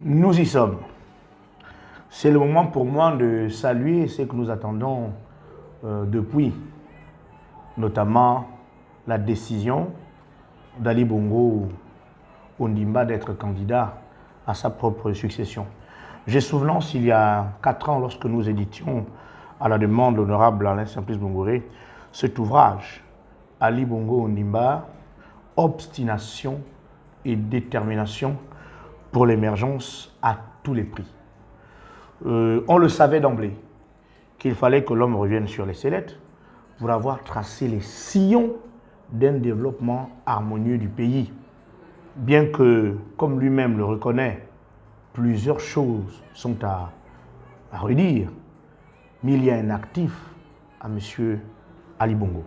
Nous y sommes. C'est le moment pour moi de saluer ce que nous attendons depuis, notamment la décision d'Ali Bongo Ondimba d'être candidat à sa propre succession. J'ai souvenance, il y a 4 ans, lorsque nous éditions à la demande de l'honorable Alain Simplice Bongoré cet ouvrage, Ali Bongo Ondimba, obstination et détermination pour l'émergence à tous les prix. On le savait d'emblée qu'il fallait que l'homme revienne sur les sellettes pour avoir tracé les sillons d'un développement harmonieux du pays. Bien que, comme lui-même le reconnaît, plusieurs choses sont à redire, mais il y a un actif à M. Ali Bongo.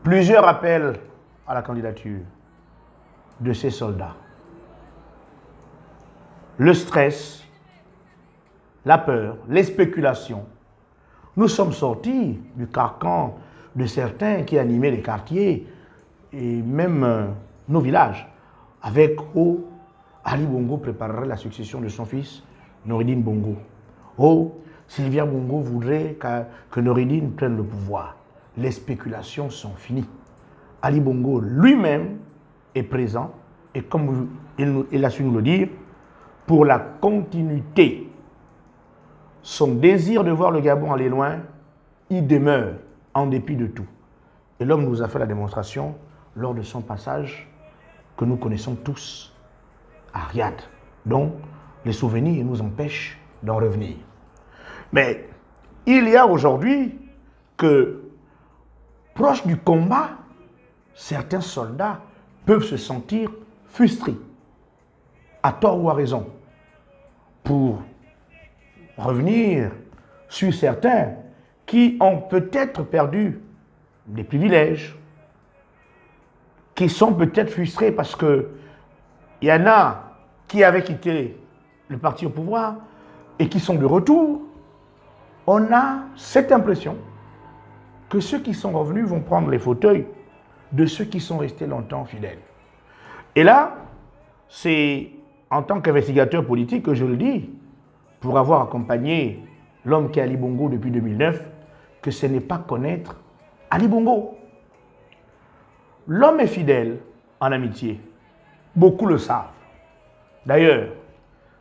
Plusieurs appellent à la candidature de ces soldats. Le stress, la peur, les spéculations. Nous sommes sortis du carcan de certains qui animaient les quartiers et même nos villages. Avec Ali Bongo préparerait la succession de son fils, Noureddine Bongo. Sylvia Bongo voudrait que Noureddine prenne le pouvoir. Les spéculations sont finies. Ali Bongo lui-même est présent et comme il a su nous le dire, pour la continuité. Son désir de voir le Gabon aller loin, il demeure en dépit de tout. Et l'homme nous a fait la démonstration lors de son passage que nous connaissons tous à Riyad, dont les souvenirs nous empêchent d'en revenir. Mais il y a aujourd'hui que, proche du combat, certains soldats peuvent se sentir frustrés, à tort ou à raison. Pour revenir sur certains qui ont peut-être perdu des privilèges, qui sont peut-être frustrés parce qu'il y en a qui avaient quitté le parti au pouvoir et qui sont de retour, on a cette impression que ceux qui sont revenus vont prendre les fauteuils de ceux qui sont restés longtemps fidèles. Et là, c'est en tant qu'investigateur politique que je le dis, pour avoir accompagné l'homme qui est Ali Bongo depuis 2009, que ce n'est pas connaître Ali Bongo. L'homme est fidèle en amitié. Beaucoup le savent. D'ailleurs,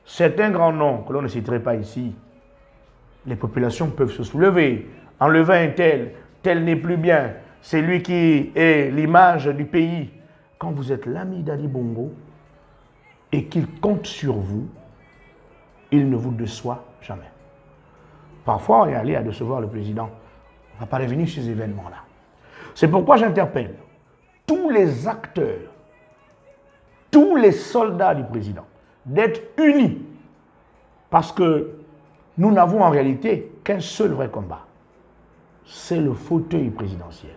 certains grands noms que l'on ne citerait pas ici, les populations peuvent se soulever. Enlever un tel n'est plus bien. C'est lui qui est l'image du pays. Quand vous êtes l'ami d'Ali Bongo et qu'il compte sur vous, il ne vous déçoit jamais. Parfois, on est allé à décevoir le président. On ne va pas revenir sur ces événements-là. C'est pourquoi j'interpelle tous les acteurs, tous les soldats du président, d'être unis. Parce que nous n'avons en réalité qu'un seul vrai combat. C'est le fauteuil présidentiel.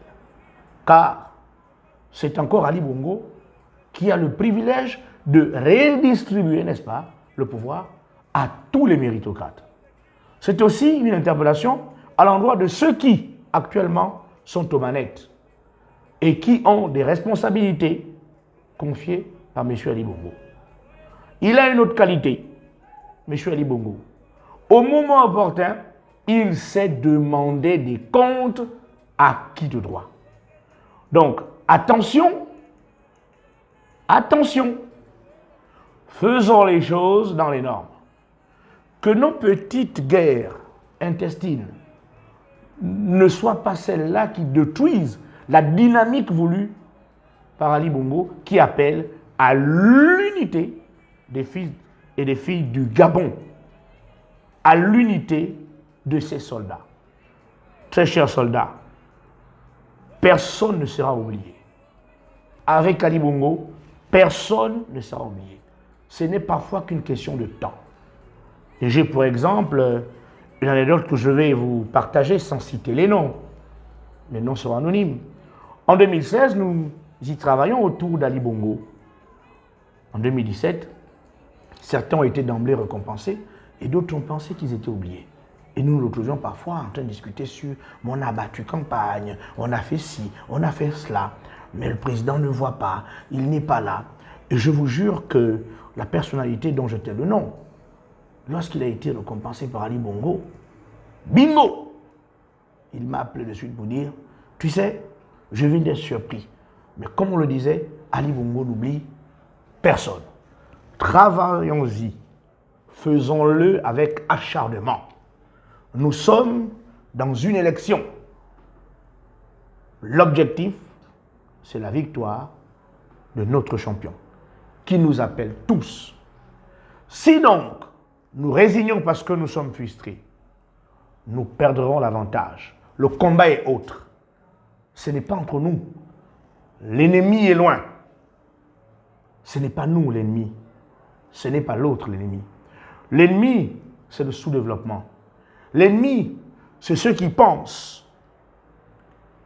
Car c'est encore Ali Bongo qui a le privilège de redistribuer, n'est-ce pas, le pouvoir à tous les méritocrates. C'est aussi une interpellation à l'endroit de ceux qui, actuellement, sont aux manettes et qui ont des responsabilités confiées par M. Ali Bongo. Il a une autre qualité, M. Ali Bongo. Au moment opportun, il sait demander des comptes à qui de droit. Donc, attention, attention, faisons les choses dans les normes. Que nos petites guerres intestines ne soient pas celles-là qui détruisent la dynamique voulue par Ali Bongo qui appelle à l'unité des fils et des filles du Gabon, à l'unité de ses soldats. Très chers soldats, personne ne sera oublié. Avec Ali Bongo, personne ne sera oublié. Ce n'est parfois qu'une question de temps. Et j'ai pour exemple une anecdote que je vais vous partager sans citer les noms. Les noms seront anonymes. En 2016, nous y travaillons autour d'Ali Bongo. En 2017, certains ont été d'emblée récompensés et d'autres ont pensé qu'ils étaient oubliés. Et nous nous retrouvions parfois en train de discuter sur « on a battu campagne, on a fait ci, on a fait cela ». mais le président ne voit pas, il n'est pas là. Et je vous jure que la personnalité dont je tais le nom, lorsqu'il a été récompensé par Ali Bongo, bingo, il m'a appelé de suite pour dire, tu sais, je viens d'être surpris. Mais comme on le disait, Ali Bongo n'oublie personne. Travaillons-y, faisons-le avec acharnement. Nous sommes dans une élection. L'objectif, c'est la victoire de notre champion, qui nous appelle tous. Si donc, nous résignons parce que nous sommes frustrés, nous perdrons l'avantage. Le combat est autre. Ce n'est pas entre nous. L'ennemi est loin. Ce n'est pas nous l'ennemi. Ce n'est pas l'autre l'ennemi. L'ennemi, c'est le sous-développement. L'ennemi, c'est ceux qui pensent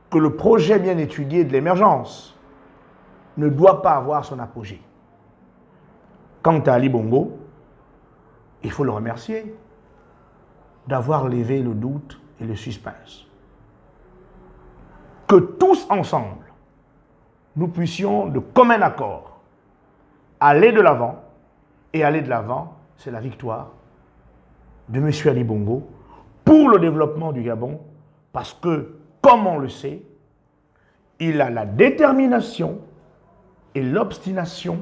que le projet bien étudié de l'émergence ne doit pas avoir son apogée. Quant à Ali Bongo, il faut le remercier d'avoir levé le doute et le suspense. Que tous ensemble, nous puissions de commun accord aller de l'avant, et aller de l'avant, c'est la victoire de M. Ali Bongo pour le développement du Gabon, parce que, comme on le sait, il a la détermination et l'obstination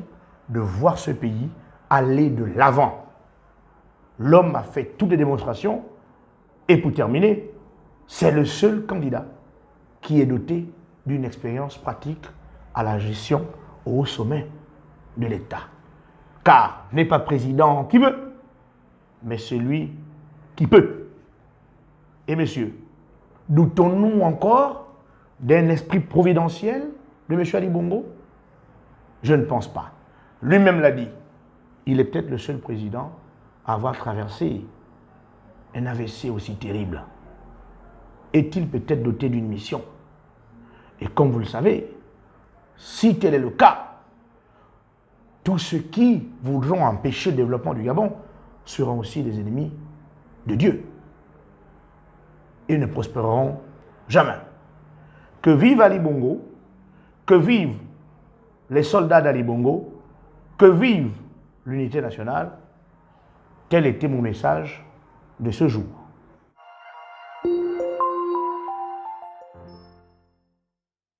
de voir ce pays aller de l'avant. L'homme a fait toutes les démonstrations, et pour terminer, c'est le seul candidat qui est doté d'une expérience pratique à la gestion au sommet de l'État. Car n'est pas président qui veut, mais celui qui peut. Et messieurs, doutons-nous encore d'un esprit providentiel de M. Ali Bongo? Je ne pense pas. Lui-même l'a dit. Il est peut-être le seul président à avoir traversé un AVC aussi terrible. Est-il peut-être doté d'une mission? Et comme vous le savez, si tel est le cas, tous ceux qui voudront empêcher le développement du Gabon seront aussi des ennemis de Dieu. Ils ne prospéreront jamais. Que vive Ali Bongo, que vivent les soldats d'Ali Bongo, que vive l'unité nationale. Tel était mon message de ce jour.